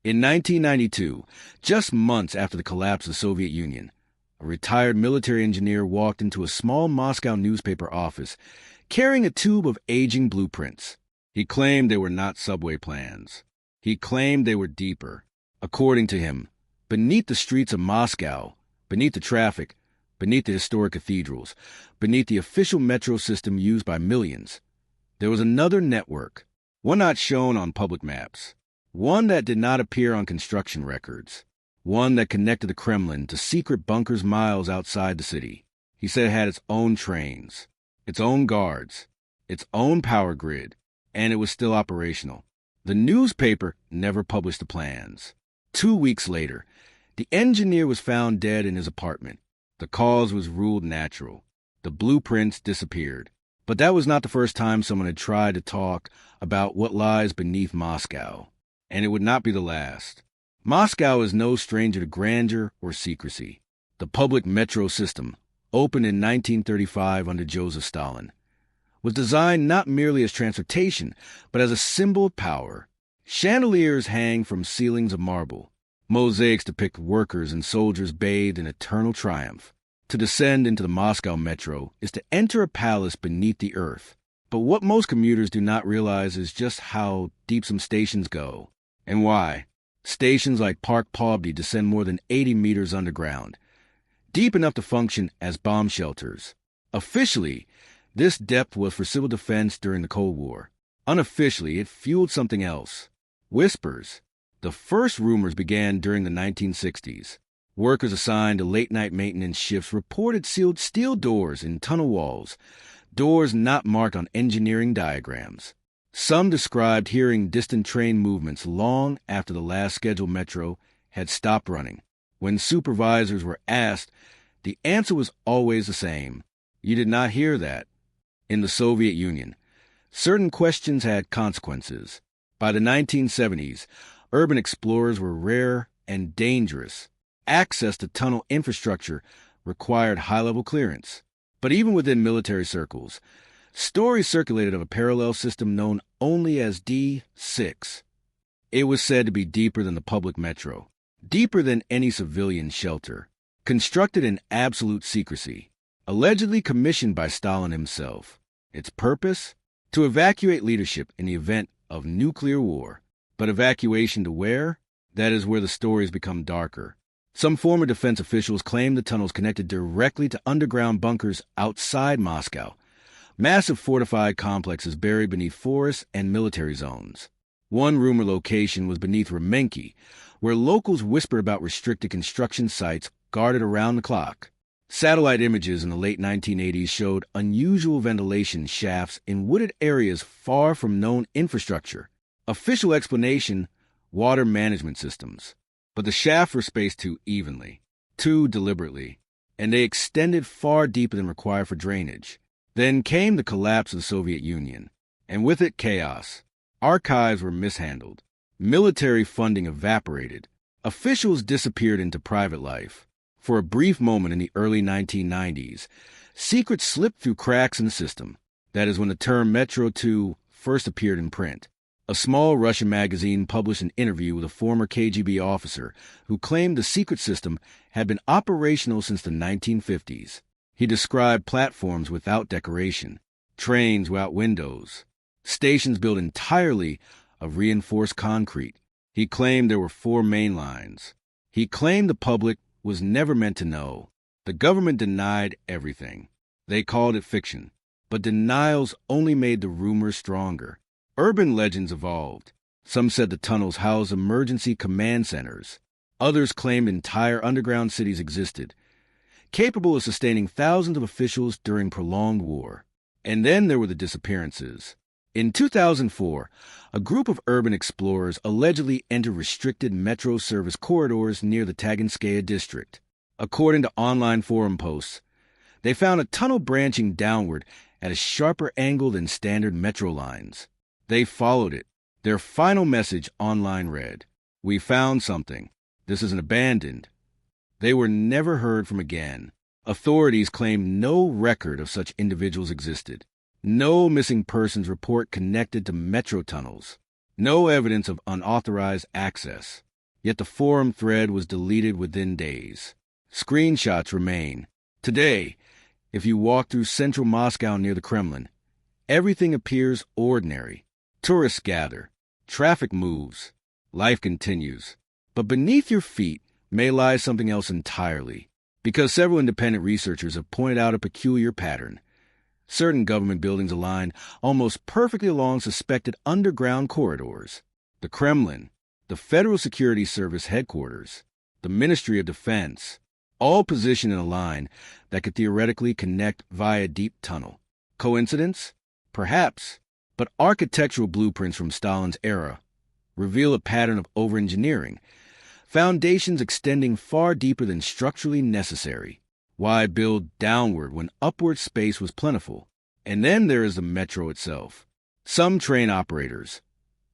In 1992, just months after the collapse of the Soviet Union, a retired military engineer walked into a small Moscow newspaper office carrying a tube of aging blueprints. He claimed they were not subway plans. He claimed they were deeper. According to him, beneath the streets of Moscow, beneath the traffic, beneath the historic cathedrals, beneath the official metro system used by millions, there was another network, one not shown on public maps, one that did not appear on construction records, one that connected the Kremlin to secret bunkers miles outside the city. He said it had its own trains, its own guards, its own power grid, and it was still operational. The newspaper never published the plans. 2 weeks later, the engineer was found dead in his apartment. The cause was ruled natural. The blueprints disappeared. But that was not the first time someone had tried to talk about what lies beneath Moscow. And it would not be the last. Moscow is no stranger to grandeur or secrecy. The public metro system, opened in 1935 under Joseph Stalin, was designed not merely as transportation, but as a symbol of power. Chandeliers hang from ceilings of marble. Mosaics depict workers and soldiers bathed in eternal triumph. To descend into the Moscow metro is to enter a palace beneath the earth. But what most commuters do not realize is just how deep some stations go, and why. Stations like Park Pobdi descend more than 80 meters underground, deep enough to function as bomb shelters. Officially, this depth was for civil defense during the Cold War. Unofficially, it fueled something else. Whispers. The first rumors began during the 1960s. Workers assigned to late-night maintenance shifts reported sealed steel doors in tunnel walls, doors not marked on engineering diagrams. Some described hearing distant train movements long after the last scheduled metro had stopped running. When supervisors were asked, the answer was always the same. You did not hear that. In the Soviet Union, certain questions had consequences. By the 1970s, urban explorers were rare and dangerous. Access to tunnel infrastructure required high-level clearance. But even within military circles, stories circulated of a parallel system known only as D6. It was said to be deeper than the public metro, deeper than any civilian shelter, constructed in absolute secrecy, allegedly commissioned by Stalin himself. Its purpose? To evacuate leadership in the event of nuclear war. But evacuation to where? That is where the stories become darker. Some former defense officials claim the tunnels connected directly to underground bunkers outside Moscow, massive fortified complexes buried beneath forests and military zones. One rumor location was beneath Remenki, where locals whisper about restricted construction sites guarded around the clock. Satellite images in the late 1980s showed unusual ventilation shafts in wooded areas far from known infrastructure. Official explanation: water management systems. But the shafts were spaced too evenly, too deliberately, and they extended far deeper than required for drainage. Then came the collapse of the Soviet Union, and with it chaos. Archives were mishandled. Military funding evaporated. Officials disappeared into private life. For a brief moment in the early 1990s, secrets slipped through cracks in the system. That is when the term Metro-2 first appeared in print. A small Russian magazine published an interview with a former KGB officer who claimed the secret system had been operational since the 1950s. He described platforms without decoration, trains without windows, stations built entirely of reinforced concrete. He claimed there were 4 main lines. He claimed the public was never meant to know. The government denied everything. They called it fiction. But denials only made the rumors stronger. Urban legends evolved. Some said the tunnels housed emergency command centers. Others claimed entire underground cities existed, capable of sustaining thousands of officials during prolonged war. And then there were the disappearances. In 2004, a group of urban explorers allegedly entered restricted metro service corridors near the Taganskaya district. According to online forum posts, they found a tunnel branching downward at a sharper angle than standard metro lines. They followed it. Their final message online read, "We found something. This isn't abandoned." They were never heard from again. Authorities claimed no record of such individuals existed. No missing persons report connected to metro tunnels. No evidence of unauthorized access. yet the forum thread was deleted within days. Screenshots remain. Today, if you walk through central Moscow near the Kremlin, everything appears ordinary. Tourists gather, traffic moves, life continues. But beneath your feet may lie something else entirely, because several independent researchers have pointed out a peculiar pattern. Certain government buildings align almost perfectly along suspected underground corridors. The Kremlin, the Federal Security Service headquarters, the Ministry of Defense, all positioned in a line that could theoretically connect via a deep tunnel. Coincidence? Perhaps, but architectural blueprints from Stalin's era reveal a pattern of over-engineering, foundations extending far deeper than structurally necessary. Why build downward when upward space was plentiful? And then there is the metro itself. Some train operators,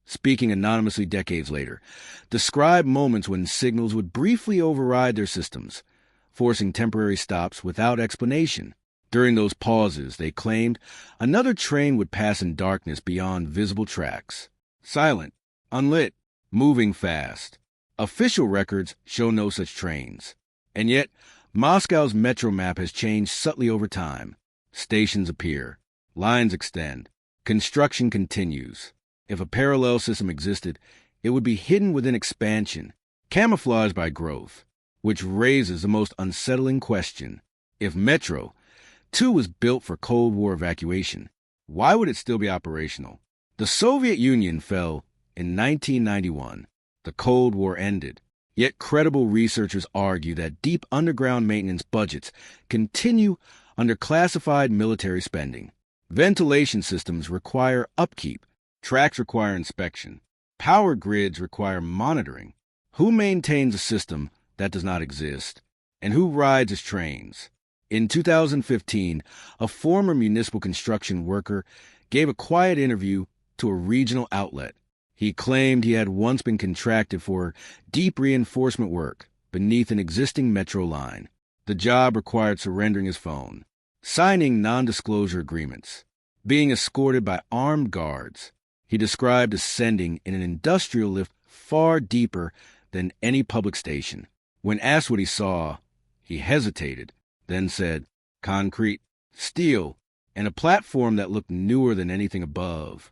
speaking anonymously decades later, describe moments when signals would briefly override their systems, forcing temporary stops without explanation. During those pauses, they claimed, another train would pass in darkness beyond visible tracks. Silent, unlit, moving fast. Official records show no such trains. And yet, Moscow's metro map has changed subtly over time. Stations appear. Lines extend. Construction continues. If a parallel system existed, it would be hidden within expansion, camouflaged by growth, which raises the most unsettling question. If Metro-2 was built for Cold War evacuation, why would it still be operational? The Soviet Union fell in 1991. The Cold War ended. Yet credible researchers argue that deep underground maintenance budgets continue under classified military spending. Ventilation systems require upkeep. Tracks require inspection. Power grids require monitoring. Who maintains a system that does not exist? And who rides its trains? In 2015, a former municipal construction worker gave a quiet interview to a regional outlet. He claimed he had once been contracted for deep reinforcement work beneath an existing metro line. The job required surrendering his phone, signing non-disclosure agreements, being escorted by armed guards. He described ascending in an industrial lift far deeper than any public station. When asked what he saw, he hesitated, then said, concrete, steel, and a platform that looked newer than anything above.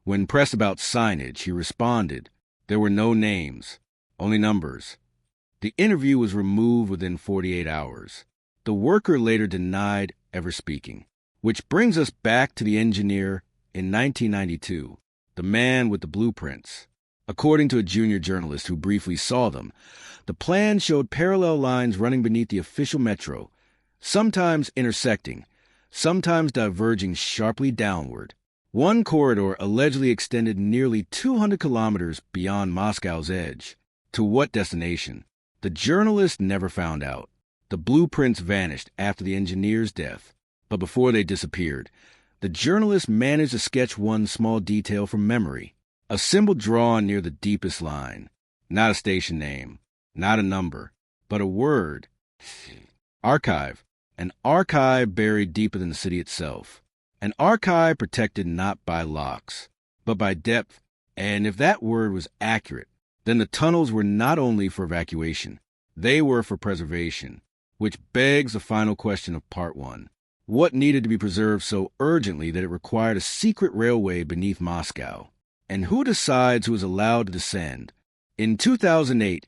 When pressed about signage, he responded, there were no names, only numbers. The interview was removed within 48 hours. The worker later denied ever speaking. Which brings us back to the engineer in 1992, the man with the blueprints. According to a junior journalist who briefly saw them, the plan showed parallel lines running beneath the official metro, sometimes intersecting, sometimes diverging sharply downward. One corridor allegedly extended nearly 200 kilometers beyond Moscow's edge. To what destination? The journalist never found out. The blueprints vanished after the engineer's death. But before they disappeared, the journalist managed to sketch one small detail from memory. A symbol drawn near the deepest line. Not a station name, not a number, but a word. Archive. An archive buried deeper than the city itself. An archive protected not by locks, but by depth, and if that word was accurate, then the tunnels were not only for evacuation, they were for preservation, which begs the final question of Part 1. What needed to be preserved so urgently that it required a secret railway beneath Moscow? And who decides who is allowed to descend? In 2008,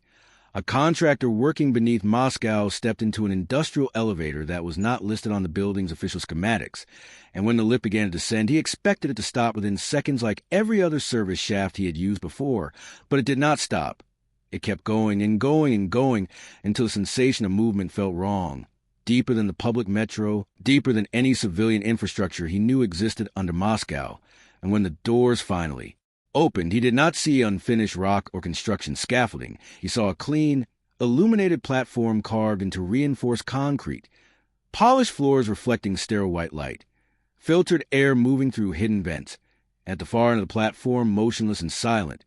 a contractor working beneath Moscow stepped into an industrial elevator that was not listed on the building's official schematics, and when the lift began to descend, he expected it to stop within seconds like every other service shaft he had used before, but it did not stop. It kept going and going and going until the sensation of movement felt wrong, deeper than the public metro, deeper than any civilian infrastructure he knew existed under Moscow, and when the doors finally opened, he did not see unfinished rock or construction scaffolding. He saw a clean, illuminated platform carved into reinforced concrete, polished floors reflecting sterile white light, filtered air moving through hidden vents. At the far end of the platform, motionless and silent,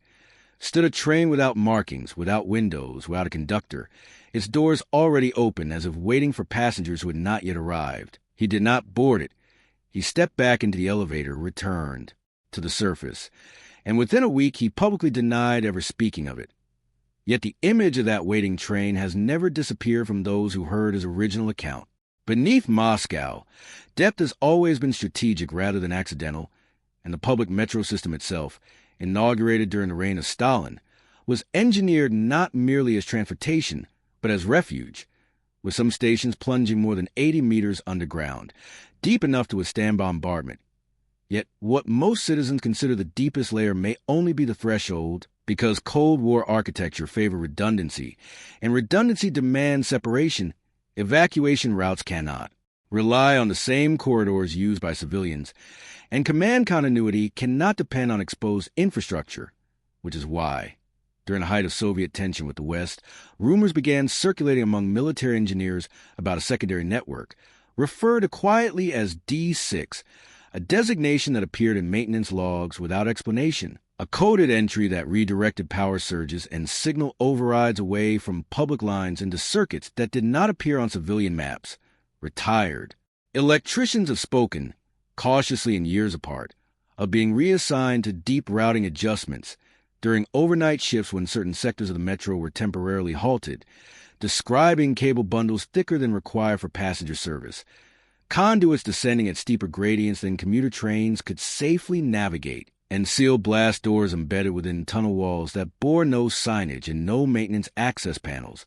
stood a train without markings, without windows, without a conductor, its doors already open as if waiting for passengers who had not yet arrived. He did not board it. He stepped back into the elevator, returned to the surface, and within a week he publicly denied ever speaking of it. Yet the image of that waiting train has never disappeared from those who heard his original account. Beneath Moscow, depth has always been strategic rather than accidental, and the public metro system itself, inaugurated during the reign of Stalin, was engineered not merely as transportation, but as refuge, with some stations plunging more than 80 meters underground, deep enough to withstand bombardment. Yet what most citizens consider the deepest layer may only be the threshold, because Cold War architecture favored redundancy, and redundancy demands separation. Evacuation routes cannot rely on the same corridors used by civilians, and command continuity cannot depend on exposed infrastructure, which is why, during the height of Soviet tension with the West, rumors began circulating among military engineers about a secondary network, referred to quietly as D6, a designation that appeared in maintenance logs without explanation, a coded entry that redirected power surges and signal overrides away from public lines into circuits that did not appear on civilian maps. Retired. Electricians have spoken, cautiously and years apart, of being reassigned to deep routing adjustments during overnight shifts when certain sectors of the metro were temporarily halted, describing cable bundles thicker than required for passenger service, conduits descending at steeper gradients than commuter trains could safely navigate, and sealed blast doors embedded within tunnel walls that bore no signage and no maintenance access panels,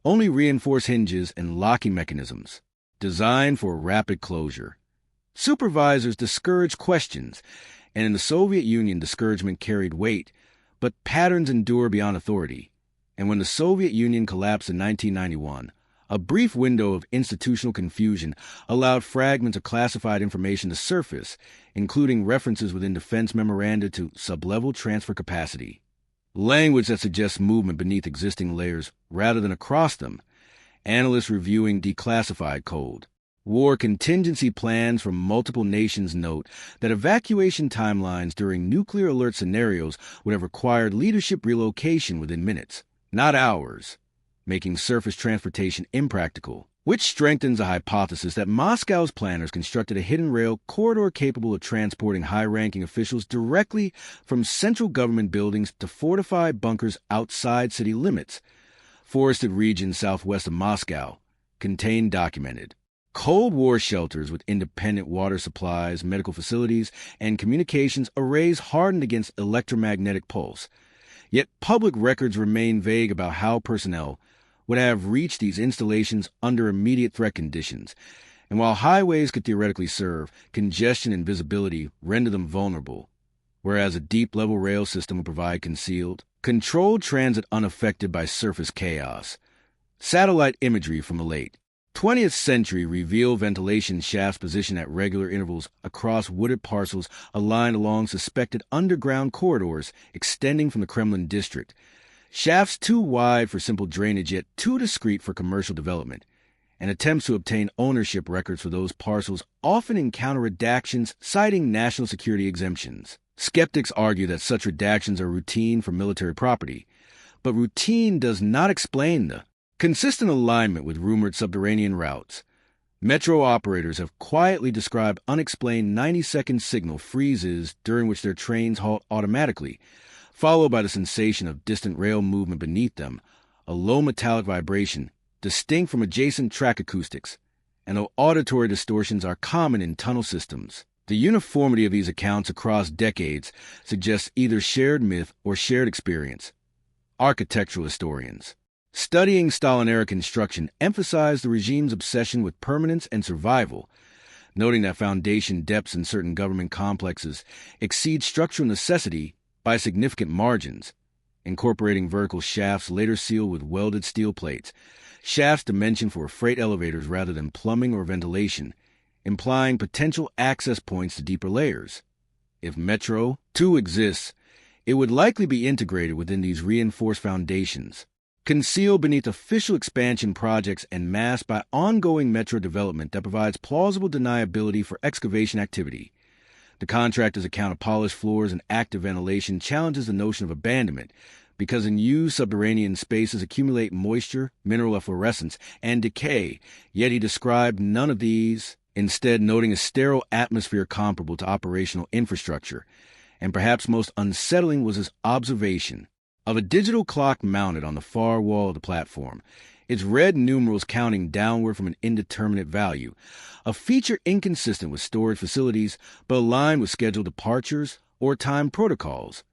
only reinforced hinges and locking mechanisms, designed for rapid closure. Supervisors discouraged questions, and in the Soviet Union discouragement carried weight, but patterns endure beyond authority. And when the Soviet Union collapsed in 1991, a brief window of institutional confusion allowed fragments of classified information to surface, including references within defense memoranda to sublevel transfer capacity, language that suggests movement beneath existing layers rather than across them, analysts reviewing declassified code. War contingency plans from multiple nations note that evacuation timelines during nuclear alert scenarios would have required leadership relocation within minutes, not hours, making surface transportation impractical, which strengthens the hypothesis that Moscow's planners constructed a hidden rail corridor capable of transporting high-ranking officials directly from central government buildings to fortified bunkers outside city limits. Forested regions southwest of Moscow contain documented Cold War shelters with independent water supplies, medical facilities, and communications arrays hardened against electromagnetic pulse. Yet public records remain vague about how personnel would have reached these installations under immediate threat conditions, and while highways could theoretically serve, congestion and visibility render them vulnerable, whereas a deep-level rail system would provide controlled transit unaffected by surface chaos. Satellite imagery from the late 20th century revealed ventilation shafts positioned at regular intervals across wooded parcels aligned along suspected underground corridors extending from the Kremlin district. Shafts too wide for simple drainage yet too discreet for commercial development, and attempts to obtain ownership records for those parcels often encounter redactions citing national security exemptions. Skeptics argue that such redactions are routine for military property, but routine does not explain the consistent alignment with rumored subterranean routes. Metro operators have quietly described unexplained 90-second signal freezes during which their trains halt automatically, followed by the sensation of distant rail movement beneath them, a low metallic vibration distinct from adjacent track acoustics. And though auditory distortions are common in tunnel systems, the uniformity of these accounts across decades suggests either shared myth or shared experience. Architectural historians studying Stalin-era construction emphasize the regime's obsession with permanence and survival, noting that foundation depths in certain government complexes exceed structural necessity by significant margins, incorporating vertical shafts later sealed with welded steel plates, shafts dimensioned for freight elevators rather than plumbing or ventilation, implying potential access points to deeper layers. If Metro-2 exists, it would likely be integrated within these reinforced foundations, concealed beneath official expansion projects and masked by ongoing metro development that provides plausible deniability for excavation activity. The contractor's account of polished floors and active ventilation challenges the notion of abandonment, because in used subterranean spaces accumulate moisture, mineral efflorescence, and decay, yet he described none of these, instead noting a sterile atmosphere comparable to operational infrastructure. And perhaps most unsettling was his observation of a digital clock mounted on the far wall of the platform, its red numerals counting downward from an indeterminate value, a feature inconsistent with storage facilities but aligned with scheduled departures or time protocols.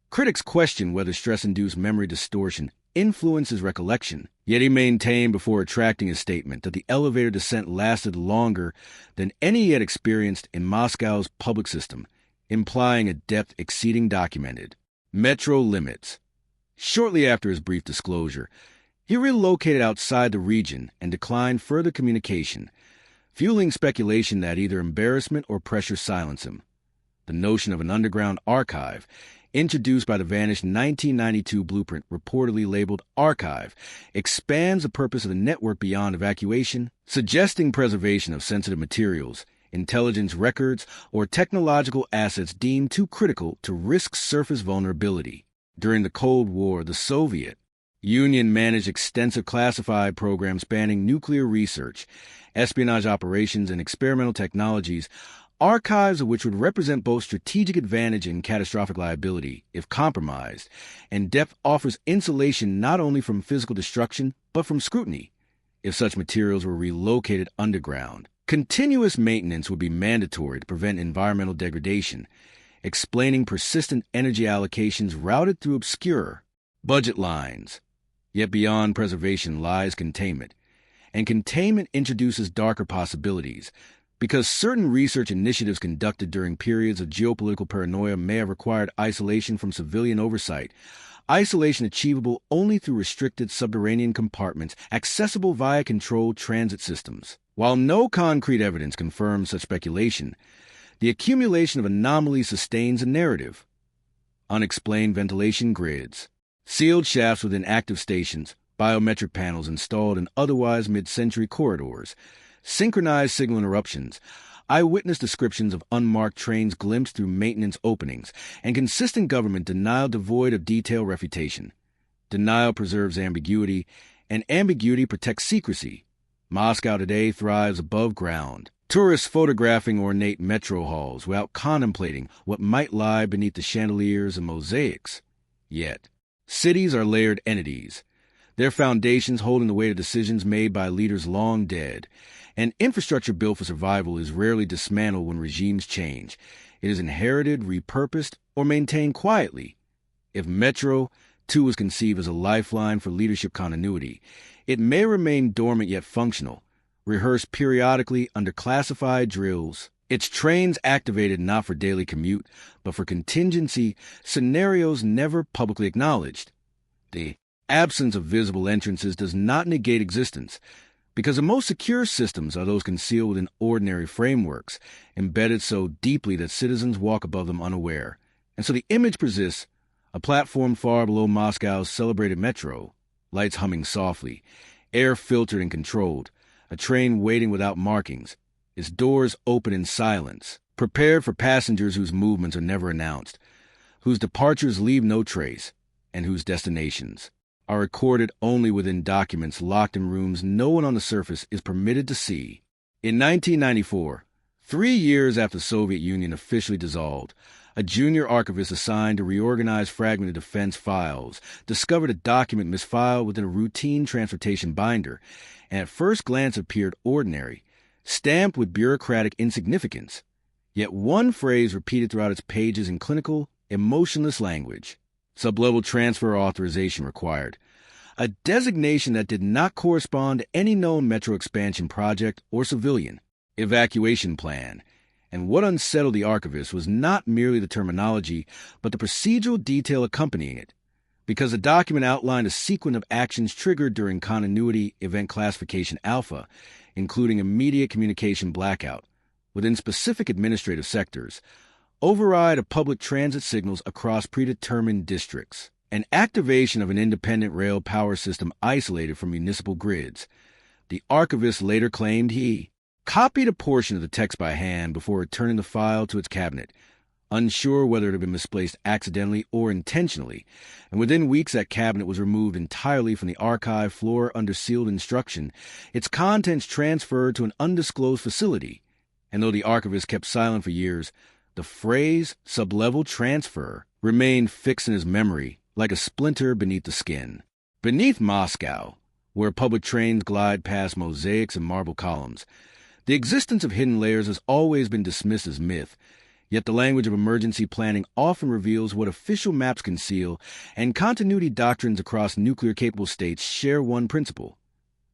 Critics question whether stress-induced memory distortion influences recollection, yet he maintained before retracting his statement that the elevator descent lasted longer than any he had experienced in Moscow's public system, implying a depth exceeding documented. Metro limits. Shortly after his brief disclosure, he relocated outside the region and declined further communication, fueling speculation that either embarrassment or pressure silenced him. The notion of an underground archive, introduced by the vanished 1992 blueprint reportedly labeled Archive, expands the purpose of the network beyond evacuation, suggesting preservation of sensitive materials, intelligence records, or technological assets deemed too critical to risk surface vulnerability. During the Cold War, the Soviet Union managed extensive classified programs spanning nuclear research, espionage operations, and experimental technologies, archives of which would represent both strategic advantage and catastrophic liability if compromised, and depth offers insulation not only from physical destruction but from scrutiny if such materials were relocated underground. Continuous maintenance would be mandatory to prevent environmental degradation, explaining persistent energy allocations routed through obscure budget lines. Yet beyond preservation lies containment, and containment introduces darker possibilities, because certain research initiatives conducted during periods of geopolitical paranoia may have required isolation from civilian oversight, isolation achievable only through restricted subterranean compartments accessible via controlled transit systems. While no concrete evidence confirms such speculation, the accumulation of anomalies sustains a narrative. Unexplained ventilation grids, sealed shafts within active stations, biometric panels installed in otherwise mid-century corridors, synchronized signal interruptions, eyewitness descriptions of unmarked trains glimpsed through maintenance openings, and consistent government denial devoid of detailed refutation. Denial preserves ambiguity, and ambiguity protects secrecy. Moscow today thrives above ground, tourists photographing ornate metro halls without contemplating what might lie beneath the chandeliers and mosaics. Yet, cities are layered entities, their foundations holding the weight of decisions made by leaders long dead, and infrastructure built for survival is rarely dismantled when regimes change. It is inherited, repurposed, or maintained quietly. If Metro-2 was conceived as a lifeline for leadership continuity, it may remain dormant yet functional, rehearsed periodically under classified drills, its trains activated not for daily commute, but for contingency scenarios never publicly acknowledged. The absence of visible entrances does not negate existence, because the most secure systems are those concealed within ordinary frameworks, embedded so deeply that citizens walk above them unaware. And so the image persists, a platform far below Moscow's celebrated metro, lights humming softly, air filtered and controlled, a train waiting without markings, its doors open in silence, prepared for passengers whose movements are never announced, whose departures leave no trace, and whose destinations are recorded only within documents locked in rooms no one on the surface is permitted to see. In 1994, 3 years after the Soviet Union officially dissolved, a junior archivist assigned to reorganize fragmented defense files discovered a document misfiled within a routine transportation binder, and at first glance appeared ordinary, stamped with bureaucratic insignificance. Yet one phrase repeated throughout its pages in clinical, emotionless language: sublevel transfer authorization required, a designation that did not correspond to any known metro expansion project or civilian evacuation plan. And what unsettled the archivist was not merely the terminology, but the procedural detail accompanying it, because the document outlined a sequence of actions triggered during continuity event classification alpha, including immediate communication blackout within specific administrative sectors, override of public transit signals across predetermined districts, and activation of an independent rail power system isolated from municipal grids. The archivist later claimed he copied a portion of the text by hand before returning the file to its cabinet, unsure whether it had been misplaced accidentally or intentionally, and within weeks that cabinet was removed entirely from the archive floor under sealed instruction, its contents transferred to an undisclosed facility. And though the archivist kept silent for years, the phrase sublevel transfer remained fixed in his memory like a splinter beneath the skin. Beneath Moscow, where public trains glide past mosaics and marble columns, the existence of hidden layers has always been dismissed as myth, yet the language of emergency planning often reveals what official maps conceal, and continuity doctrines across nuclear-capable states share one principle.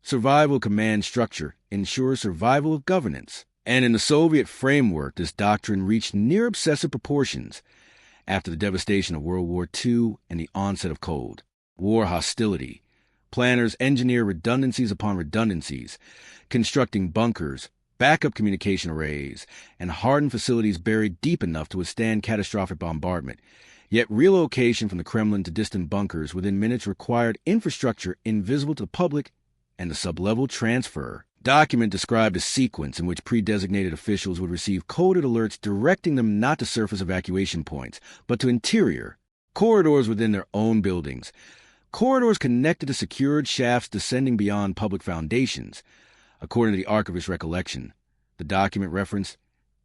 Survival command structure ensures survival of governance. And in the Soviet framework, this doctrine reached near-obsessive proportions after the devastation of World War II and the onset of Cold War hostility. Planners engineer redundancies upon redundancies, constructing bunkers, backup communication arrays, and hardened facilities buried deep enough to withstand catastrophic bombardment. Yet relocation from the Kremlin to distant bunkers within minutes required infrastructure invisible to the public, and the sublevel transfer. Document described a sequence in which pre-designated officials would receive coded alerts directing them not to surface evacuation points, but to interior corridors within their own buildings. Corridors connected to secured shafts descending beyond public foundations. According to the archivist's recollection, the document referenced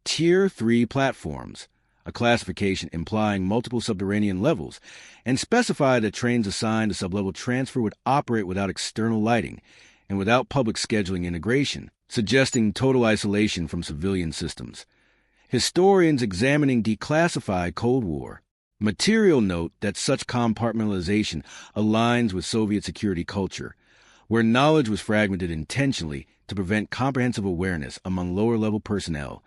Tier 3 platforms, a classification implying multiple subterranean levels, and specified that trains assigned to sublevel transfer would operate without external lighting and without public scheduling integration, suggesting total isolation from civilian systems. Historians examining declassified Cold War material note that such compartmentalization aligns with Soviet security culture, where knowledge was fragmented intentionally to prevent comprehensive awareness among lower-level personnel,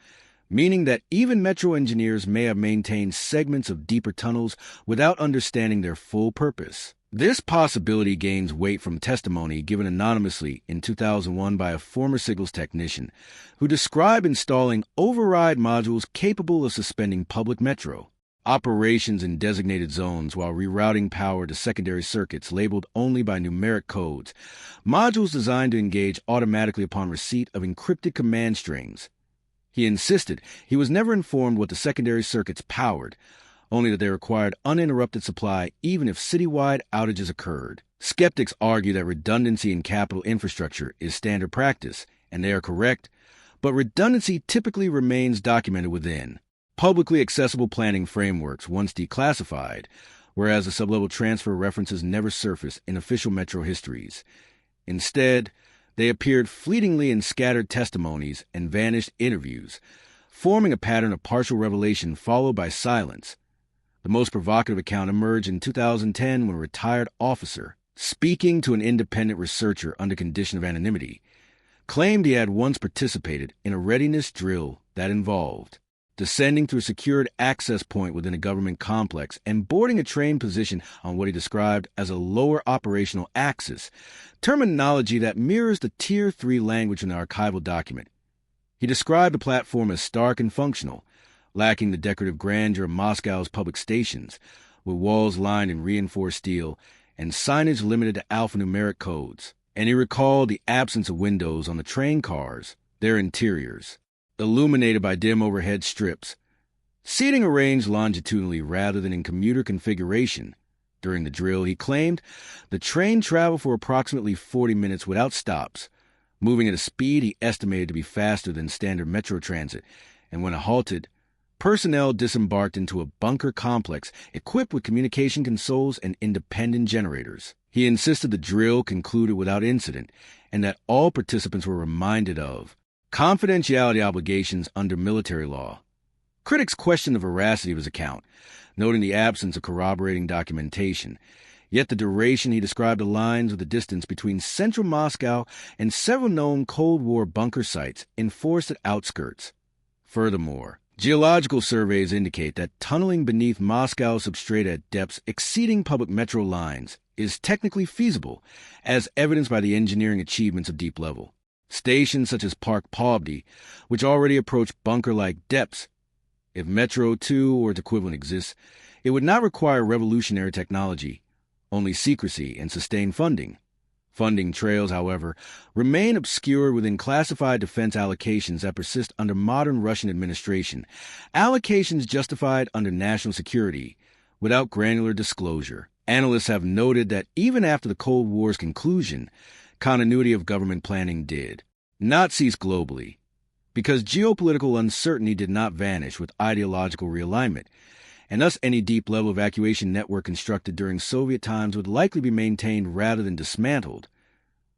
meaning that even Metro engineers may have maintained segments of deeper tunnels without understanding their full purpose. This possibility gains weight from testimony given anonymously in 2001 by a former signals technician who described installing override modules capable of suspending public metro operations in designated zones while rerouting power to secondary circuits labeled only by numeric codes, modules designed to engage automatically upon receipt of encrypted command strings. He insisted he was never informed what the secondary circuits powered, only that they required uninterrupted supply even if citywide outages occurred. Skeptics argue that redundancy in capital infrastructure is standard practice, and they are correct, but redundancy typically remains documented within publicly accessible planning frameworks once declassified, whereas the sublevel transfer references never surfaced in official metro histories. Instead, they appeared fleetingly in scattered testimonies and vanished interviews, forming a pattern of partial revelation followed by silence. The most provocative account emerged in 2010 when a retired officer, speaking to an independent researcher under condition of anonymity, claimed he had once participated in a readiness drill that involved descending through a secured access point within a government complex and boarding a train position on what he described as a lower operational axis, terminology that mirrors the Tier 3 language in the archival document. He described the platform as stark and functional, lacking the decorative grandeur of Moscow's public stations, with walls lined in reinforced steel and signage limited to alphanumeric codes. And he recalled the absence of windows on the train cars, their interiors, illuminated by dim overhead strips, seating arranged longitudinally rather than in commuter configuration. During the drill, he claimed the train traveled for approximately 40 minutes without stops, moving at a speed he estimated to be faster than standard metro transit, and when it halted, personnel disembarked into a bunker complex equipped with communication consoles and independent generators. He insisted the drill concluded without incident, and that all participants were reminded of confidentiality obligations under military law. Critics questioned the veracity of his account, noting the absence of corroborating documentation, yet the duration he described aligns with the distance between central Moscow and several known Cold War bunker sites enforced at outskirts. Furthermore, geological surveys indicate that tunneling beneath Moscow's substrate at depths exceeding public metro lines is technically feasible, as evidenced by the engineering achievements of deep level. Stations such as Park Pobdy, which already approach bunker-like depths. If Metro-2 or its equivalent exists, it would not require revolutionary technology, only secrecy and sustained funding. Funding trails, however, remain obscured within classified defense allocations that persist under modern Russian administration, allocations justified under national security, without granular disclosure. Analysts have noted that even after the Cold War's conclusion, continuity of government planning did not cease globally, because geopolitical uncertainty did not vanish with ideological realignment, and thus any deep-level evacuation network constructed during Soviet times would likely be maintained rather than dismantled.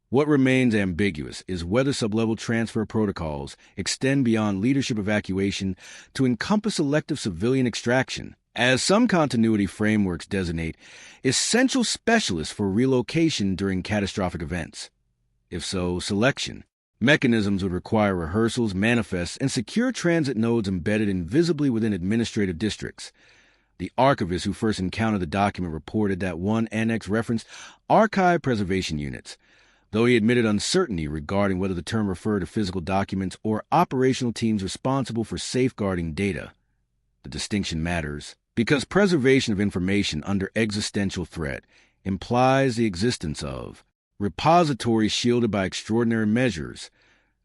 What remains ambiguous is whether sublevel transfer protocols extend beyond leadership evacuation to encompass selective civilian extraction, as some continuity frameworks designate essential specialists for relocation during catastrophic events. If so, selection. Mechanisms would require rehearsals, manifests, and secure transit nodes embedded invisibly within administrative districts. The archivist who first encountered the document reported that one annex referenced archive preservation units, though he admitted uncertainty regarding whether the term referred to physical documents or operational teams responsible for safeguarding data. The distinction matters because preservation of information under existential threat implies the existence of repositories shielded by extraordinary measures,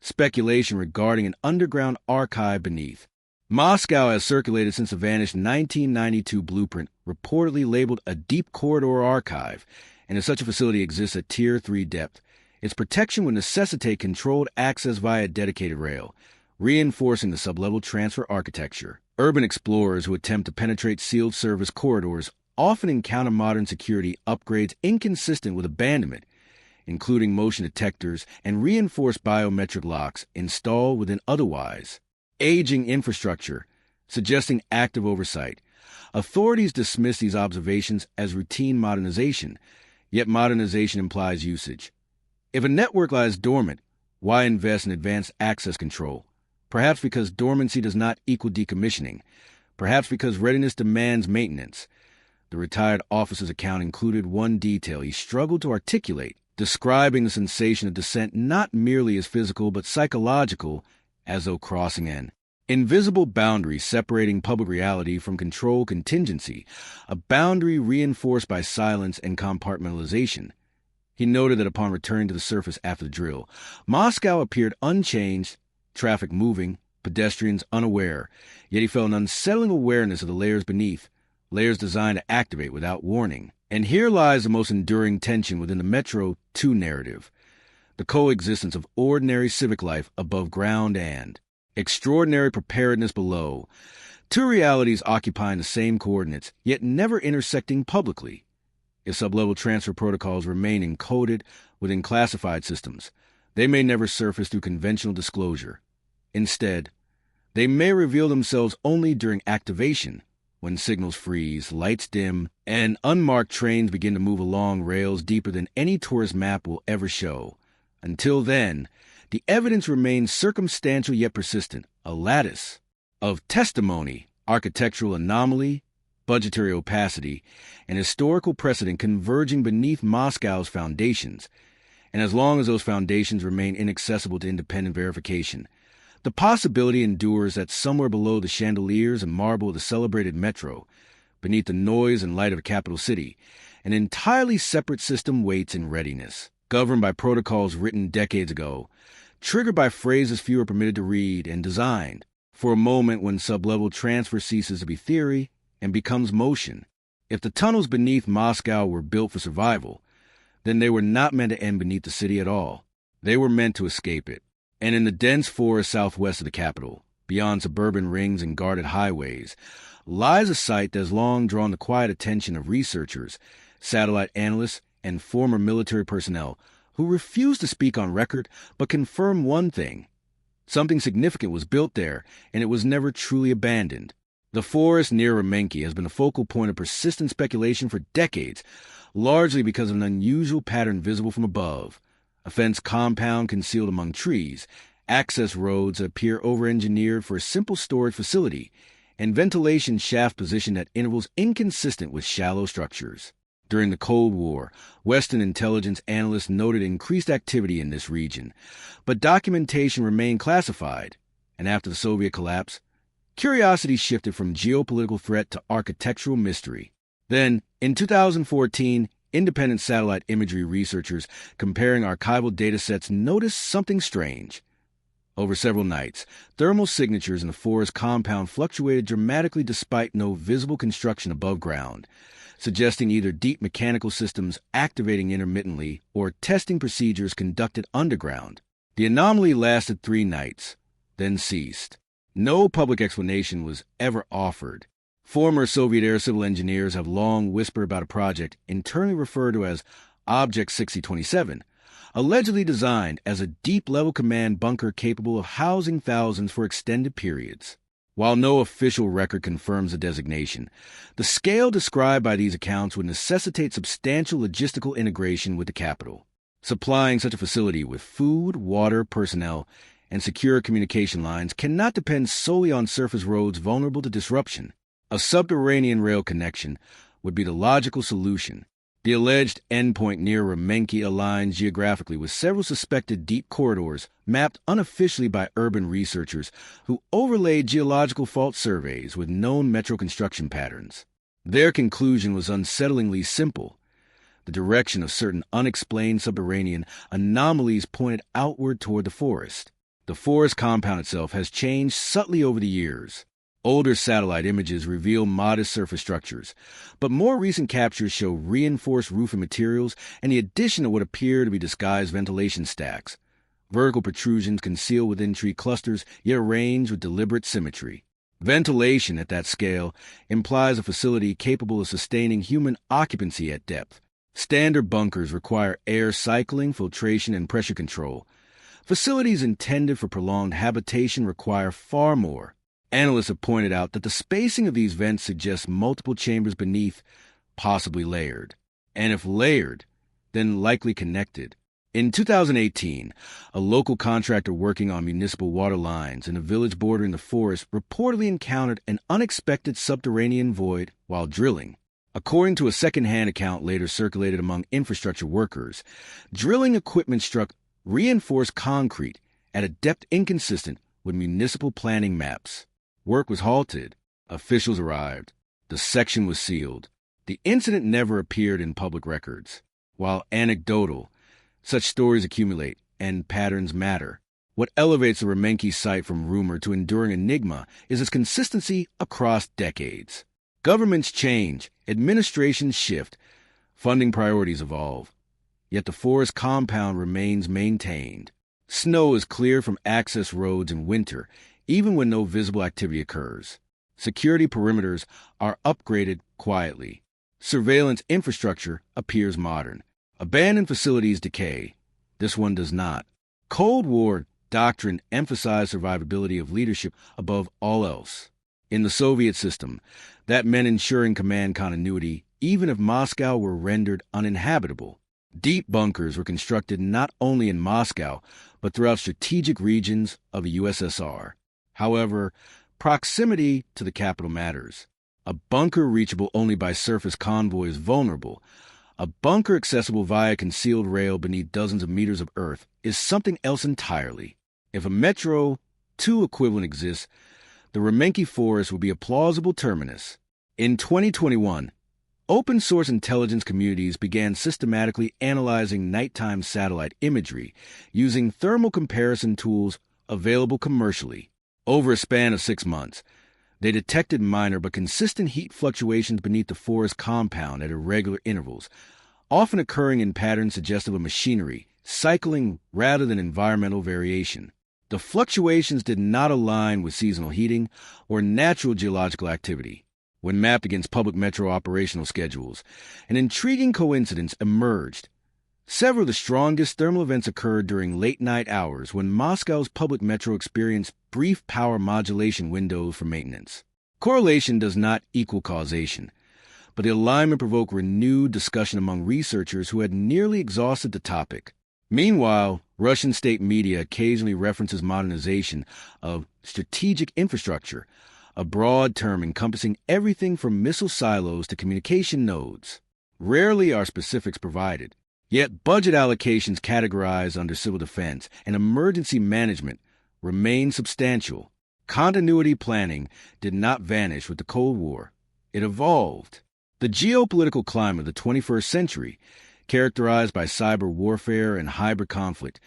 speculation regarding an underground archive beneath. Moscow has circulated since the vanished 1992 blueprint, reportedly labeled a deep corridor archive, and if such a facility exists at Tier 3 depth, its protection would necessitate controlled access via dedicated rail, reinforcing the sublevel transfer architecture. Urban explorers who attempt to penetrate sealed service corridors often encounter modern security upgrades inconsistent with abandonment, including motion detectors and reinforced biometric locks installed within otherwise aging infrastructure, suggesting active oversight. Authorities dismiss these observations as routine modernization, yet modernization implies usage. If a network lies dormant, why invest in advanced access control? Perhaps because dormancy does not equal decommissioning. Perhaps because readiness demands maintenance. The retired officer's account included one detail he struggled to articulate, describing the sensation of descent not merely as physical but psychological, as though crossing an invisible boundary separating public reality from control contingency, a boundary reinforced by silence and compartmentalization. He noted that upon returning to the surface after the drill, Moscow appeared unchanged, traffic moving, pedestrians unaware, yet he felt an unsettling awareness of the layers beneath, layers designed to activate without warning. And here lies the most enduring tension within the Metro-2 narrative, the coexistence of ordinary civic life above ground and extraordinary preparedness below, two realities occupying the same coordinates, yet never intersecting publicly. If sublevel transfer protocols remain encoded within classified systems, they may never surface through conventional disclosure. Instead, they may reveal themselves only during activation, when signals freeze, lights dim, and unmarked trains begin to move along rails deeper than any tourist map will ever show. Until then, the evidence remains circumstantial yet persistent, a lattice of testimony, architectural anomaly, budgetary opacity, and historical precedent converging beneath Moscow's foundations. And as long as those foundations remain inaccessible to independent verification, the possibility endures that somewhere below the chandeliers and marble of the celebrated Metro, beneath the noise and light of a capital city, an entirely separate system waits in readiness, governed by protocols written decades ago, triggered by phrases few are permitted to read, and designed for a moment when sublevel transfer ceases to be theory and becomes motion. If the tunnels beneath Moscow were built for survival, then they were not meant to end beneath the city at all. They were meant to escape it. And in the dense forest southwest of the capital, beyond suburban rings and guarded highways, lies a site that has long drawn the quiet attention of researchers, satellite analysts, and former military personnel who refuse to speak on record but confirm one thing. Something significant was built there, and it was never truly abandoned. The forest near Remenki has been a focal point of persistent speculation for decades, largely because of an unusual pattern visible from above. A fenced compound concealed among trees, access roads that appear over-engineered for a simple storage facility, and ventilation shaft positioned at intervals inconsistent with shallow structures. During the Cold War, Western intelligence analysts noted increased activity in this region, but documentation remained classified, and after the Soviet collapse, curiosity shifted from geopolitical threat to architectural mystery. Then, in 2014, independent satellite imagery researchers comparing archival datasets noticed something strange. Over several nights, thermal signatures in the forest compound fluctuated dramatically despite no visible construction above ground, suggesting either deep mechanical systems activating intermittently or testing procedures conducted underground. The anomaly lasted 3 nights, then ceased. No public explanation was ever offered. Former Soviet air civil engineers have long whispered about a project internally referred to as Object 6027, allegedly designed as a deep-level command bunker capable of housing thousands for extended periods. While no official record confirms the designation, the scale described by these accounts would necessitate substantial logistical integration with the capital. Supplying such a facility with food, water, personnel, and secure communication lines cannot depend solely on surface roads vulnerable to disruption. A subterranean rail connection would be the logical solution. The alleged endpoint near Remenki aligns geographically with several suspected deep corridors mapped unofficially by urban researchers who overlaid geological fault surveys with known metro construction patterns. Their conclusion was unsettlingly simple. The direction of certain unexplained subterranean anomalies pointed outward toward the forest. The forest compound itself has changed subtly over the years. Older satellite images reveal modest surface structures, but more recent captures show reinforced roofing materials and the addition of what appear to be disguised ventilation stacks. Vertical protrusions concealed within tree clusters, yet arranged with deliberate symmetry. Ventilation at that scale implies a facility capable of sustaining human occupancy at depth. Standard bunkers require air cycling, filtration, and pressure control. Facilities intended for prolonged habitation require far more. Analysts have pointed out that the spacing of these vents suggests multiple chambers beneath, possibly layered. And if layered, then likely connected. In 2018, a local contractor working on municipal water lines in a village bordering the forest reportedly encountered an unexpected subterranean void while drilling. According to a second-hand account later circulated among infrastructure workers, drilling equipment struck reinforced concrete at a depth inconsistent with municipal planning maps. Work was halted. Officials arrived. The section was sealed. The incident never appeared in public records. While anecdotal, such stories accumulate, and patterns matter. What elevates the Remenki site from rumor to enduring enigma is its consistency across decades. Governments change, administrations shift, funding priorities evolve. Yet the forest compound remains maintained. Snow is cleared from access roads in winter, even when no visible activity occurs. Security perimeters are upgraded quietly. Surveillance infrastructure appears modern. Abandoned facilities decay. This one does not. Cold War doctrine emphasized survivability of leadership above all else. In the Soviet system, that meant ensuring command continuity, even if Moscow were rendered uninhabitable. Deep bunkers were constructed not only in Moscow, but throughout strategic regions of the USSR. However, proximity to the capital matters. A bunker reachable only by surface convoy is vulnerable. A bunker accessible via concealed rail beneath dozens of meters of earth is something else entirely. If a Metro-2 equivalent exists, the Remenki forest would be a plausible terminus. In 2021, open-source intelligence communities began systematically analyzing nighttime satellite imagery using thermal comparison tools available commercially. Over a span of 6 months, they detected minor but consistent heat fluctuations beneath the forest compound at irregular intervals, often occurring in patterns suggestive of machinery, cycling rather than environmental variation. The fluctuations did not align with seasonal heating or natural geological activity. When mapped against public metro operational schedules, an intriguing coincidence emerged. Several of the strongest thermal events occurred during late-night hours when Moscow's public metro experienced brief power modulation windows for maintenance. Correlation does not equal causation, but the alignment provoked renewed discussion among researchers who had nearly exhausted the topic. Meanwhile, Russian state media occasionally references modernization of strategic infrastructure, a broad term encompassing everything from missile silos to communication nodes. Rarely are specifics provided. Yet budget allocations categorized under civil defense and emergency management remain substantial. Continuity planning did not vanish with the Cold War. It evolved. The geopolitical climate of the 21st century, characterized by cyber warfare and hybrid conflict,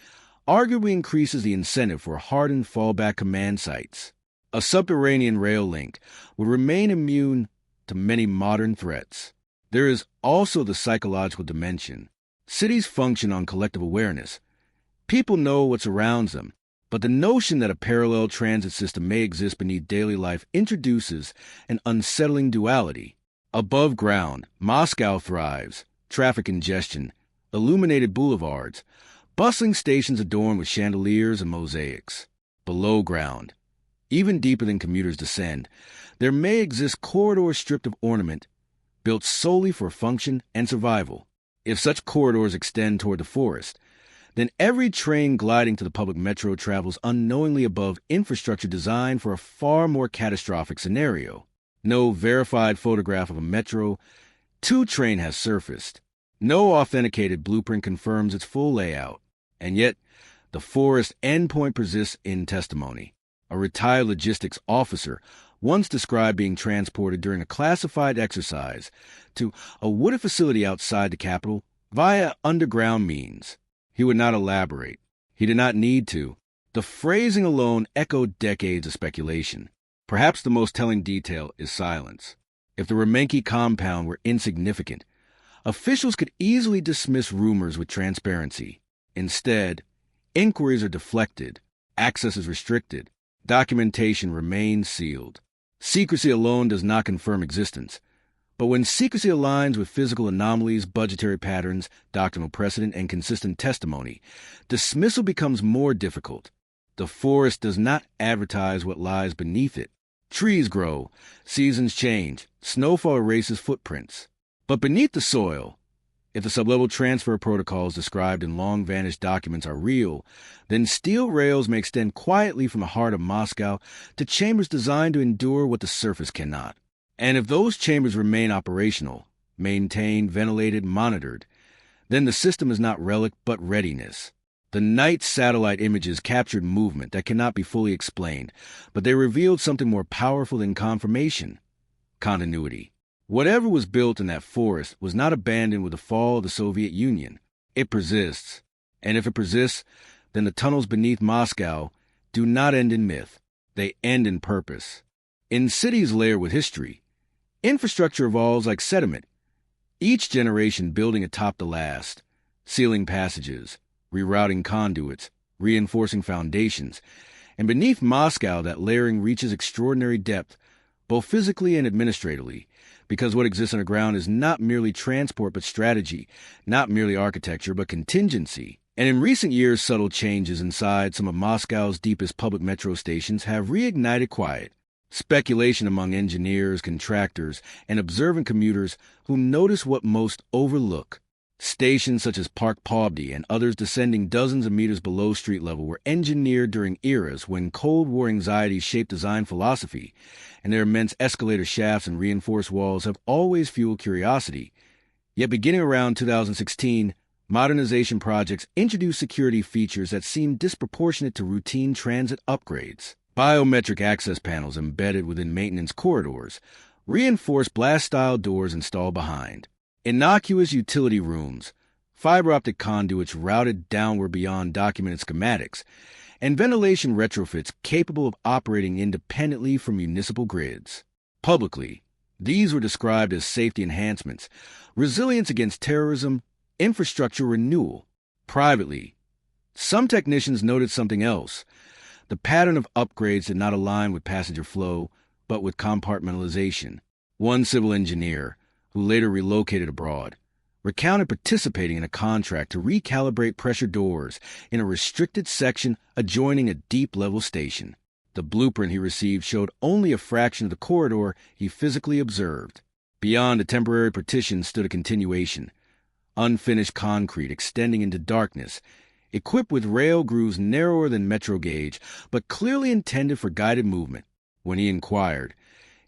arguably increases the incentive for hardened fallback command sites. A subterranean rail link would remain immune to many modern threats. There is also the psychological dimension. Cities function on collective awareness. People know what surrounds them. But the notion that a parallel transit system may exist beneath daily life introduces an unsettling duality. Above ground, Moscow thrives, traffic congestion, illuminated boulevards, bustling stations adorned with chandeliers and mosaics. Below ground, even deeper than commuters descend, there may exist corridors stripped of ornament, built solely for function and survival. If such corridors extend toward the forest, then every train gliding to the public metro travels unknowingly above infrastructure designed for a far more catastrophic scenario. No verified photograph of a Metro-2 train has surfaced. No authenticated blueprint confirms its full layout. And yet, the forest endpoint persists in testimony. A retired logistics officer once described being transported during a classified exercise to a wooded facility outside the capital via underground means. He would not elaborate. He did not need to. The phrasing alone echoed decades of speculation. Perhaps the most telling detail is silence. If the Remenki compound were insignificant, officials could easily dismiss rumors with transparency. Instead, inquiries are deflected, access is restricted, documentation remains sealed. Secrecy alone does not confirm existence. But when secrecy aligns with physical anomalies, budgetary patterns, doctrinal precedent, and consistent testimony, dismissal becomes more difficult. The forest does not advertise what lies beneath it. Trees grow, seasons change, snowfall erases footprints. But beneath the soil, if the sublevel transfer protocols described in long-vanished documents are real, then steel rails may extend quietly from the heart of Moscow to chambers designed to endure what the surface cannot. And if those chambers remain operational, maintained, ventilated, monitored, then the system is not relic but readiness. The night satellite images captured movement that cannot be fully explained, but they revealed something more powerful than confirmation: continuity. Whatever was built in that forest was not abandoned with the fall of the Soviet Union. It persists. And if it persists, then the tunnels beneath Moscow do not end in myth. They end in purpose. In cities layered with history, infrastructure evolves like sediment, each generation building atop the last, sealing passages, rerouting conduits, reinforcing foundations. And beneath Moscow, that layering reaches extraordinary depth, both physically and administratively, because what exists underground is not merely transport but strategy, not merely architecture but contingency. And in recent years, subtle changes inside some of Moscow's deepest public metro stations have reignited quiet. Speculation among engineers, contractors, and observant commuters who notice what most overlook. Stations such as Park Pobdi and others descending dozens of meters below street level were engineered during eras when Cold War anxieties shaped design philosophy, and their immense escalator shafts and reinforced walls have always fueled curiosity. Yet beginning around 2016, modernization projects introduced security features that seemed disproportionate to routine transit upgrades. Biometric access panels embedded within maintenance corridors, reinforced blast-style doors installed behind. Innocuous utility rooms, fiber optic conduits routed downward beyond documented schematics, and ventilation retrofits capable of operating independently from municipal grids. Publicly, these were described as safety enhancements, resilience against terrorism, infrastructure renewal. Privately, some technicians noted something else. The pattern of upgrades did not align with passenger flow, but with compartmentalization. One civil engineer, who later relocated abroad, recounted participating in a contract to recalibrate pressure doors in a restricted section adjoining a deep-level station. The blueprint he received showed only a fraction of the corridor he physically observed. Beyond a temporary partition stood a continuation, unfinished concrete extending into darkness, equipped with rail grooves narrower than metro gauge, but clearly intended for guided movement. When he inquired,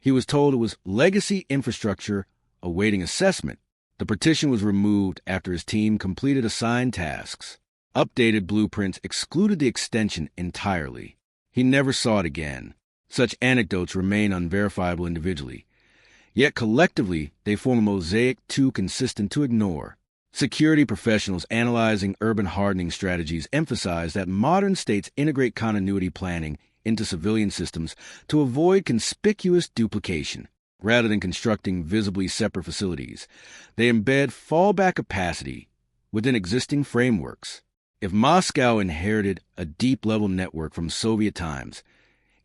he was told it was legacy infrastructure awaiting assessment. The partition was removed after his team completed assigned tasks. Updated blueprints excluded the extension entirely. He never saw it again. Such anecdotes remain unverifiable individually. Yet collectively, they form a mosaic too consistent to ignore. Security professionals analyzing urban hardening strategies emphasize that modern states integrate continuity planning into civilian systems to avoid conspicuous duplication. Rather than constructing visibly separate facilities, they embed fallback capacity within existing frameworks. If Moscow inherited a deep-level network from Soviet times,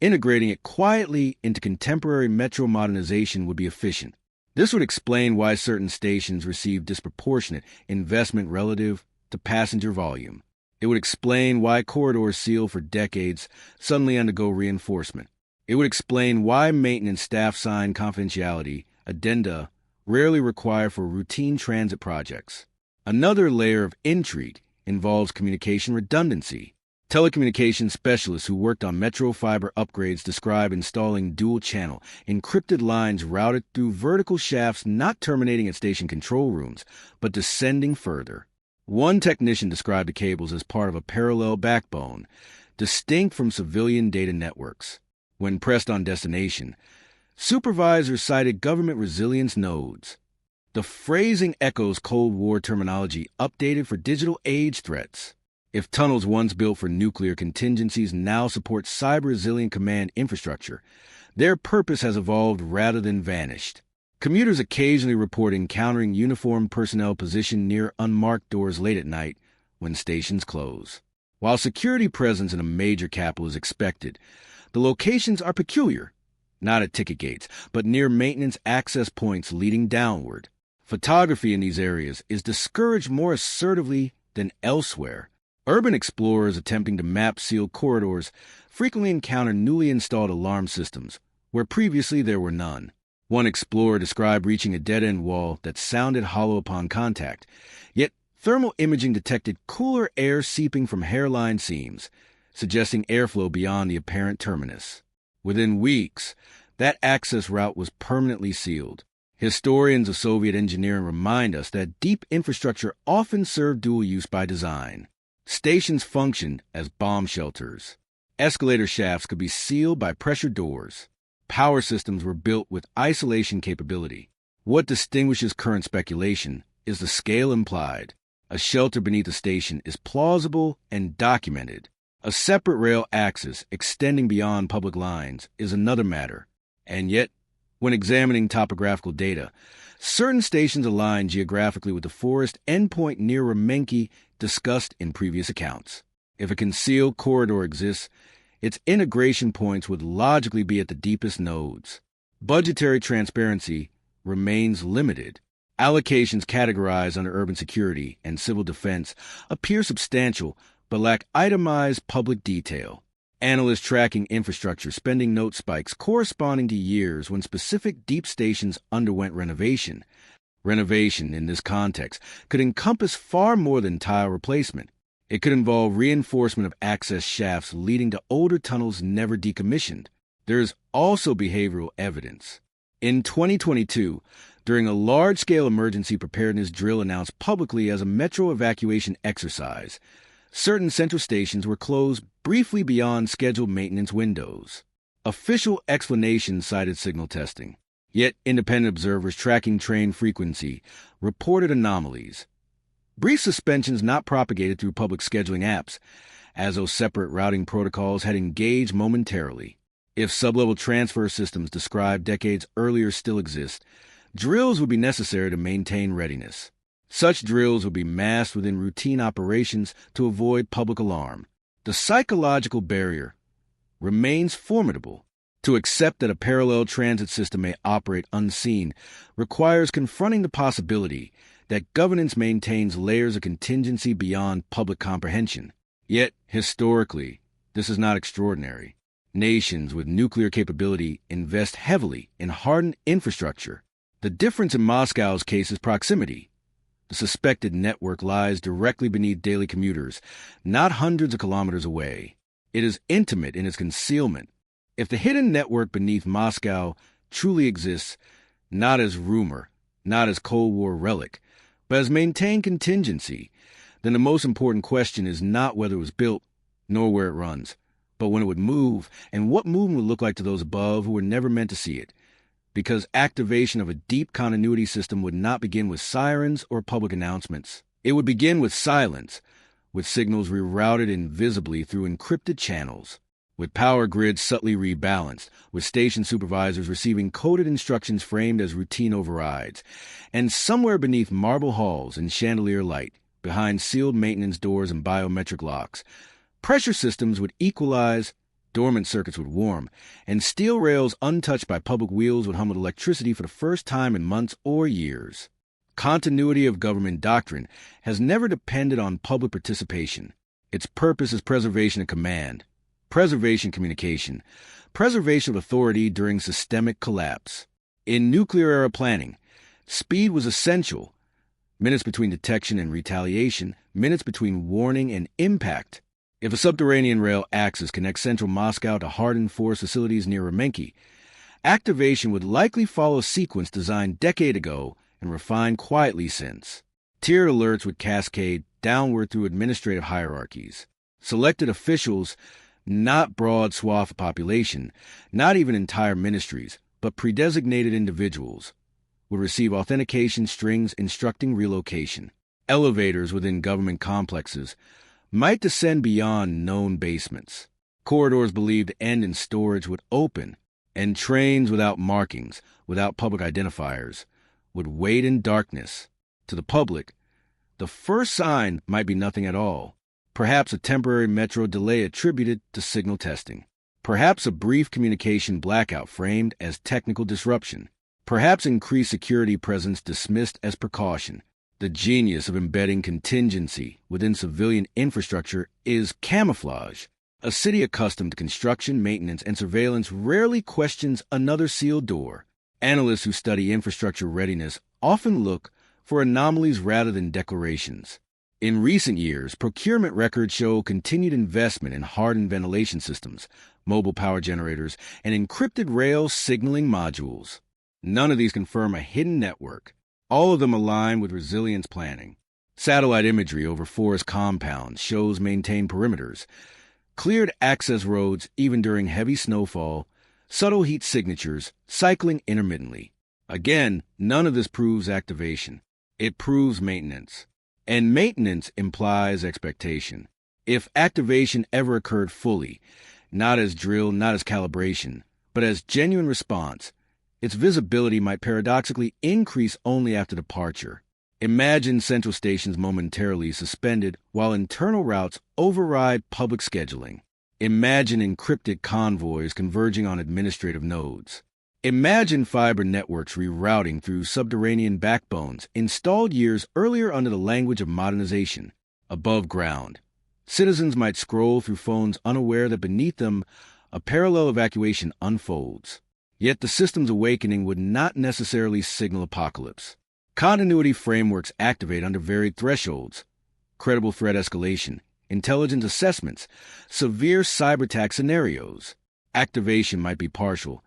integrating it quietly into contemporary metro modernization would be efficient. This would explain why certain stations receive disproportionate investment relative to passenger volume. It would explain why corridors sealed for decades suddenly undergo reinforcement. It would explain why maintenance staff sign confidentiality addenda rarely required for routine transit projects. Another layer of intrigue involves communication redundancy. Telecommunications specialists who worked on metro fiber upgrades describe installing dual-channel, encrypted lines routed through vertical shafts not terminating at station control rooms, but descending further. One technician described the cables as part of a parallel backbone, distinct from civilian data networks. When pressed on destination, supervisors cited government resilience nodes. The phrasing echoes Cold War terminology updated for digital age threats. If tunnels once built for nuclear contingencies now support cyber-resilient command infrastructure, their purpose has evolved rather than vanished. Commuters occasionally report encountering uniformed personnel positioned near unmarked doors late at night when stations close. While security presence in a major capital is expected, the locations are peculiar, not at ticket gates, but near maintenance access points leading downward. Photography in these areas is discouraged more assertively than elsewhere. Urban explorers attempting to map sealed corridors frequently encounter newly installed alarm systems, where previously there were none. One explorer described reaching a dead-end wall that sounded hollow upon contact, yet thermal imaging detected cooler air seeping from hairline seams, suggesting airflow beyond the apparent terminus. Within weeks, that access route was permanently sealed. Historians of Soviet engineering remind us that deep infrastructure often served dual use by design. Stations functioned as bomb shelters. Escalator shafts could be sealed by pressure doors. Power systems were built with isolation capability. What distinguishes current speculation is the scale implied. A shelter beneath a station is plausible and documented. A separate rail axis extending beyond public lines is another matter. And yet, when examining topographical data, certain stations align geographically with the forest endpoint near Remenki discussed in previous accounts. If a concealed corridor exists, its integration points would logically be at the deepest nodes. Budgetary transparency remains limited. Allocations categorized under urban security and civil defense appear substantial but lack itemized public detail. Analysts tracking infrastructure spending note spikes corresponding to years when specific deep stations underwent renovation. Renovation, in this context, could encompass far more than tile replacement. It could involve reinforcement of access shafts leading to older tunnels never decommissioned. There is also behavioral evidence. In 2022, during a large-scale emergency preparedness drill announced publicly as a metro evacuation exercise, certain central stations were closed briefly beyond scheduled maintenance windows. Official explanations cited signal testing. Yet independent observers tracking train frequency reported anomalies. Brief suspensions not propagated through public scheduling apps, as though separate routing protocols had engaged momentarily. If sublevel transfer systems described decades earlier still exist, drills would be necessary to maintain readiness. Such drills would be masked within routine operations to avoid public alarm. The psychological barrier remains formidable. To accept that a parallel transit system may operate unseen requires confronting the possibility that governance maintains layers of contingency beyond public comprehension. Yet, historically, this is not extraordinary. Nations with nuclear capability invest heavily in hardened infrastructure. The difference in Moscow's case is proximity. The suspected network lies directly beneath daily commuters, not hundreds of kilometers away. It is intimate in its concealment. If the hidden network beneath Moscow truly exists, not as rumor, not as Cold War relic, but as maintained contingency, then the most important question is not whether it was built, nor where it runs, but when it would move, and what movement would look like to those above who were never meant to see it. Because activation of a deep continuity system would not begin with sirens or public announcements. It would begin with silence, with signals rerouted invisibly through encrypted channels, with power grids subtly rebalanced, with station supervisors receiving coded instructions framed as routine overrides, and somewhere beneath marble halls and chandelier light, behind sealed maintenance doors and biometric locks. Pressure systems would equalize, dormant circuits would warm, and steel rails untouched by public wheels would hum with electricity for the first time in months or years. Continuity of government doctrine has never depended on public participation. Its purpose is preservation of command, preservation communication, preservation of authority during systemic collapse. In nuclear-era planning, speed was essential. Minutes between detection and retaliation, minutes between warning and impact. If a subterranean rail axis connects central Moscow to hardened forest facilities near Remenki, activation would likely follow a sequence designed decades ago and refined quietly since. Tiered alerts would cascade downward through administrative hierarchies. Selected officials, not broad swath of population, not even entire ministries, but predesignated individuals, would receive authentication strings instructing relocation. Elevators within government complexes might descend beyond known basements. Corridors believed to end in storage would open, and trains without markings, without public identifiers, would wait in darkness. To the public, the first sign might be nothing at all. Perhaps a temporary metro delay attributed to signal testing. Perhaps a brief communication blackout framed as technical disruption. Perhaps increased security presence dismissed as precaution. The genius of embedding contingency within civilian infrastructure is camouflage. A city accustomed to construction, maintenance, and surveillance rarely questions another sealed door. Analysts who study infrastructure readiness often look for anomalies rather than declarations. In recent years, procurement records show continued investment in hardened ventilation systems, mobile power generators, and encrypted rail signaling modules. None of these confirm a hidden network. All of them align with resilience planning. Satellite imagery over forest compounds shows maintained perimeters, cleared access roads even during heavy snowfall, subtle heat signatures, cycling intermittently. Again, none of this proves activation. It proves maintenance. And maintenance implies expectation. If activation ever occurred fully, not as drill, not as calibration, but as genuine response, its visibility might paradoxically increase only after departure. Imagine central stations momentarily suspended while internal routes override public scheduling. Imagine encrypted convoys converging on administrative nodes. Imagine fiber networks rerouting through subterranean backbones installed years earlier under the language of modernization. Above ground, citizens might scroll through phones unaware that beneath them a parallel evacuation unfolds. Yet the system's awakening would not necessarily signal apocalypse. Continuity frameworks activate under varied thresholds: credible threat escalation, intelligence assessments, severe cyber attack scenarios. Activation might be partial,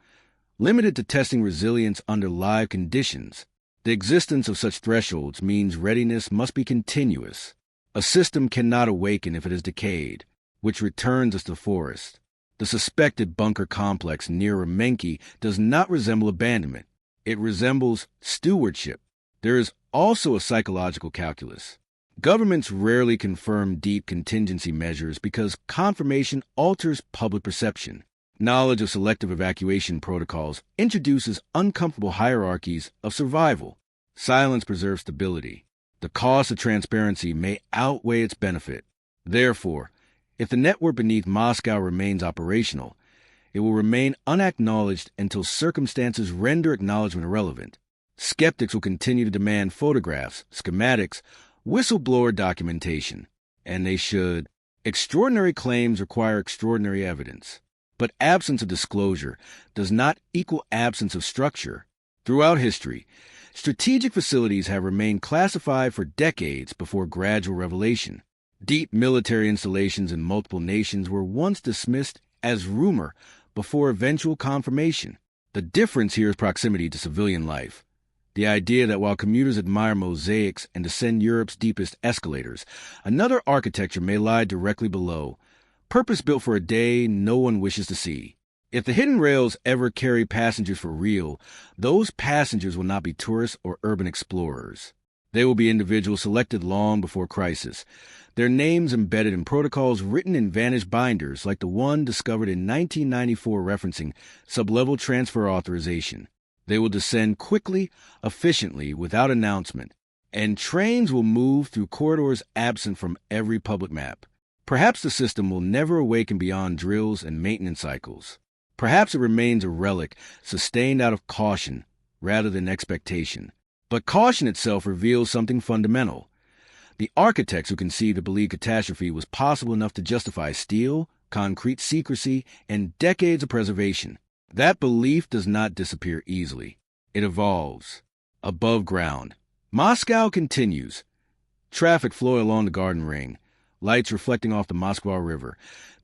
limited to testing resilience under live conditions. The existence of such thresholds means readiness must be continuous. A system cannot awaken if it is decayed, which returns us to the forest. The suspected bunker complex near Remenki does not resemble abandonment. It resembles stewardship. There is also a psychological calculus. Governments rarely confirm deep contingency measures because confirmation alters public perception. Knowledge of selective evacuation protocols introduces uncomfortable hierarchies of survival. Silence preserves stability. The cost of transparency may outweigh its benefit. Therefore, if the network beneath Moscow remains operational, it will remain unacknowledged until circumstances render acknowledgement irrelevant. Skeptics will continue to demand photographs, schematics, whistleblower documentation, and they should. Extraordinary claims require extraordinary evidence. But absence of disclosure does not equal absence of structure. Throughout history, strategic facilities have remained classified for decades before gradual revelation. Deep military installations in multiple nations were once dismissed as rumor before eventual confirmation. The difference here is proximity to civilian life. The idea that while commuters admire mosaics and descend Europe's deepest escalators, another architecture may lie directly below, purpose-built for a day no one wishes to see. If the hidden rails ever carry passengers for real, those passengers will not be tourists or urban explorers. They will be individuals selected long before crisis, their names embedded in protocols written in vanished binders like the one discovered in 1994 referencing sublevel transfer authorization. They will descend quickly, efficiently, without announcement. and trains will move through corridors absent from every public map. Perhaps the system will never awaken beyond drills and maintenance cycles. Perhaps it remains a relic sustained out of caution rather than expectation. But caution itself reveals something fundamental. The architects who conceived a believed catastrophe was possible enough to justify steel, concrete secrecy, and decades of preservation. That belief does not disappear easily. It evolves. Above ground, Moscow continues. Traffic flowing along the Garden Ring, lights reflecting off the Moskva River,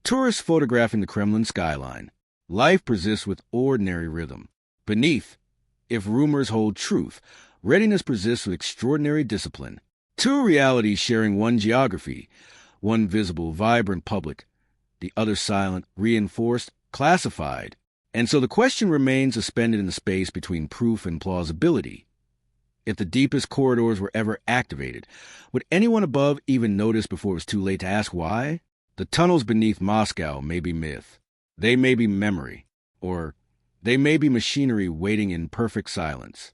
tourists photographing the Kremlin skyline. Life persists with ordinary rhythm. Beneath, if rumors hold truth, readiness persists with extraordinary discipline. Two realities sharing one geography, one visible, vibrant public, the other silent, reinforced, classified. And so the question remains suspended in the space between proof and plausibility. If the deepest corridors were ever activated, would anyone above even notice before it was too late to ask why? The tunnels beneath Moscow may be myth. They may be memory, or they may be machinery waiting in perfect silence.